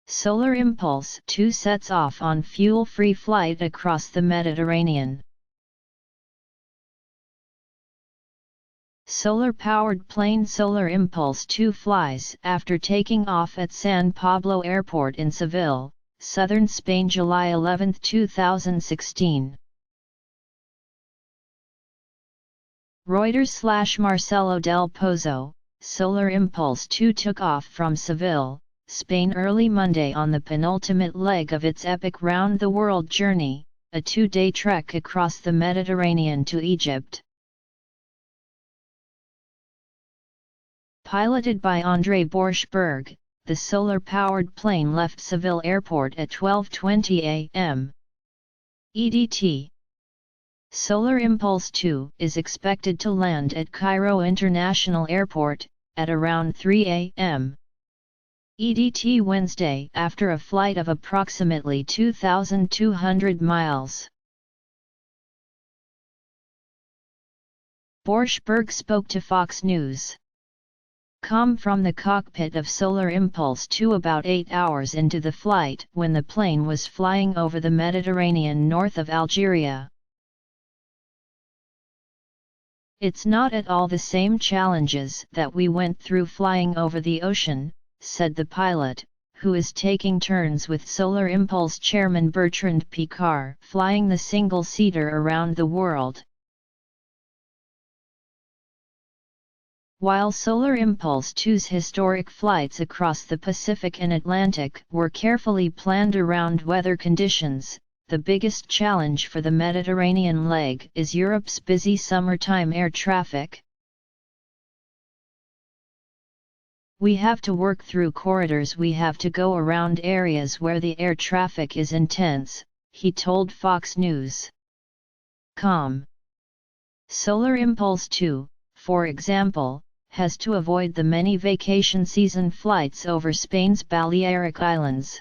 Solar Impulse 2 sets off on fuel-free flight across the Mediterranean. Solar-powered plane Solar Impulse 2 flies after taking off at San Pablo Airport in Seville, southern Spain, July 11, 2016. Reuters/Marcelo del Pozo, Solar Impulse 2 took off from Seville, Spain early Monday on the penultimate leg of its epic round-the-world journey, a 2-day trek across the Mediterranean to Egypt. Piloted by André Borschberg, the solar-powered plane left Seville Airport at 12:20 a.m. EDT. Solar Impulse 2 is expected to land at Cairo International Airport at around 3 a.m. EDT Wednesday after a flight of approximately 2,200 miles. Borschberg spoke to Fox News. From the cockpit of Solar Impulse 2 about 8 hours into the flight when the plane was flying over the Mediterranean north of Algeria. It's not at all the same challenges that we went through flying over the ocean, said the pilot, who is taking turns with Solar Impulse chairman Bertrand Piccard, flying the single-seater around the world. While Solar Impulse 2's historic flights across the Pacific and Atlantic were carefully planned around weather conditions, the biggest challenge for the Mediterranean leg is Europe's busy summertime air traffic. We have to work through corridors, we have to go around areas where the air traffic is intense, he told Fox News. Solar Impulse 2, for example, has to avoid the many vacation season flights over Spain's Balearic Islands.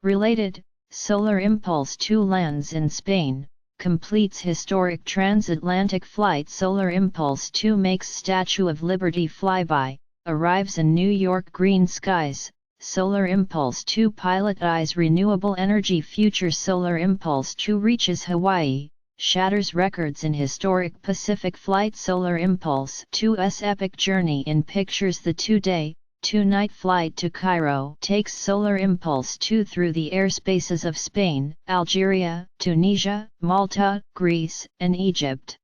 Related, Solar Impulse 2 lands in Spain, completes historic transatlantic flight. Solar Impulse 2 makes Statue of Liberty flyby, arrives in New York green skies. Solar Impulse 2 pilot eyes renewable energy future. Solar Impulse 2 reaches Hawaii, shatters records in historic Pacific flight. Solar Impulse 2's epic journey in pictures. The 2-day, 2-night flight to Cairo takes Solar Impulse 2 through the airspaces of Spain, Algeria, Tunisia, Malta, Greece, and Egypt.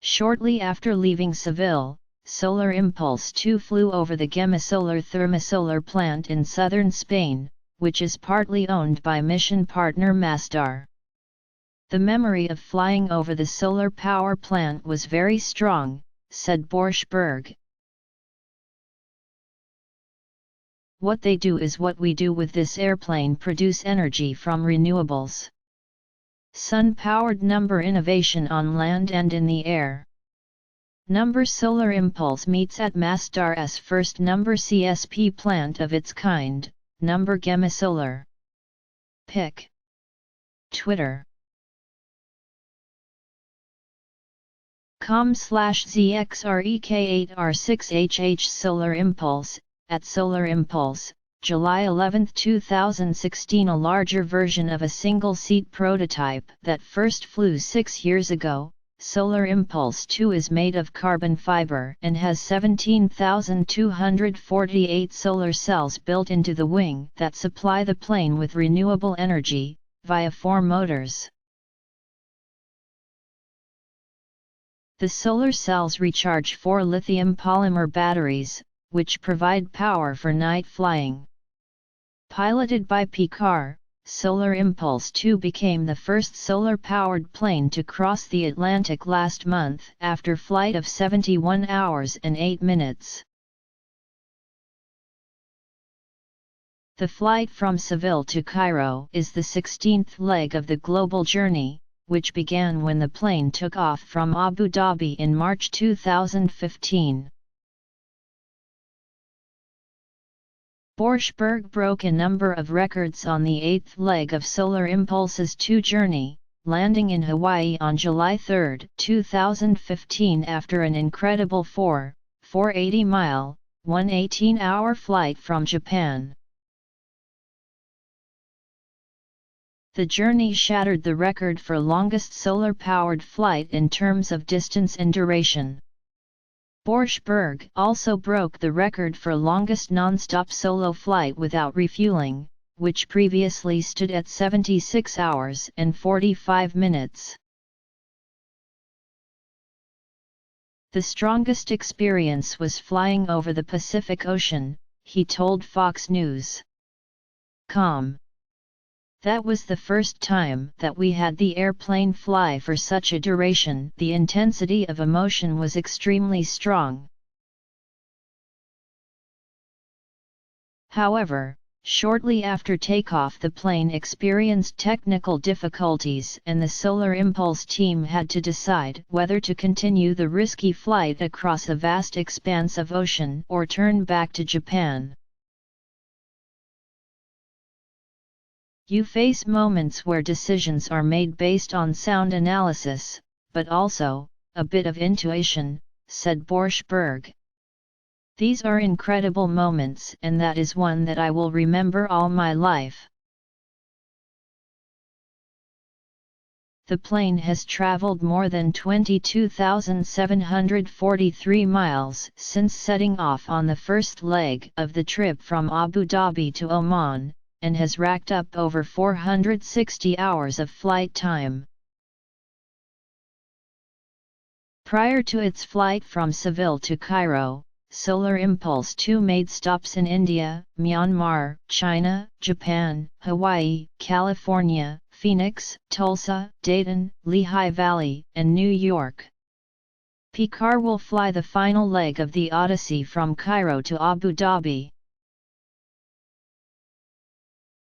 Shortly after leaving Seville, Solar Impulse 2 flew over the Gemasolar thermosolar plant in southern Spain, which is partly owned by mission partner Masdar. The memory of flying over the solar power plant was very strong, said Borschberg. What they do is what we do with this airplane, produce energy from renewables. Sun-powered number innovation on land and in the air. Number Solar Impulse meets at Masdar's first number CSP plant of its kind, number Gemasolar. Pic. Twitter. com/ZXREK8R6HH Solar Impulse, at Solar Impulse, July 11, 2016. A larger version of a single-seat prototype that first flew 6 years ago, Solar Impulse 2 is made of carbon fiber and has 17,248 solar cells built into the wing that supply the plane with renewable energy, via 4 motors. The solar cells recharge 4 lithium polymer batteries, which provide power for night flying. Piloted by Piccard, Solar Impulse 2 became the first solar-powered plane to cross the Atlantic last month after flight of 71 hours and 8 minutes. The flight from Seville to Cairo is the 16th leg of the global journey, which began when the plane took off from Abu Dhabi in March 2015. Borschberg broke a number of records on the 8th leg of Solar Impulse's 2 journey, landing in Hawaii on July 3, 2015 after an incredible 480-mile, 118-hour flight from Japan. The journey shattered the record for longest solar-powered flight in terms of distance and duration. Borschberg also broke the record for longest non-stop solo flight without refueling, which previously stood at 76 hours and 45 minutes. The strongest experience was flying over the Pacific Ocean, he told Fox News.com. That was the first time that we had the airplane fly for such a duration. The intensity of emotion was extremely strong. However, shortly after takeoff the plane experienced technical difficulties and the Solar Impulse team had to decide whether to continue the risky flight across a vast expanse of ocean or turn back to Japan. You face moments where decisions are made based on sound analysis, but also, a bit of intuition, said Borschberg. These are incredible moments and that is one that I will remember all my life. The plane has traveled more than 22,743 miles since setting off on the first leg of the trip from Abu Dhabi to Oman, and has racked up over 460 hours of flight time. Prior to its flight from Seville to Cairo, Solar Impulse 2 made stops in India, Myanmar, China, Japan, Hawaii, California, Phoenix, Tulsa, Dayton, Lehigh Valley, and New York. PCAR will fly the final leg of the Odyssey from Cairo to Abu Dhabi.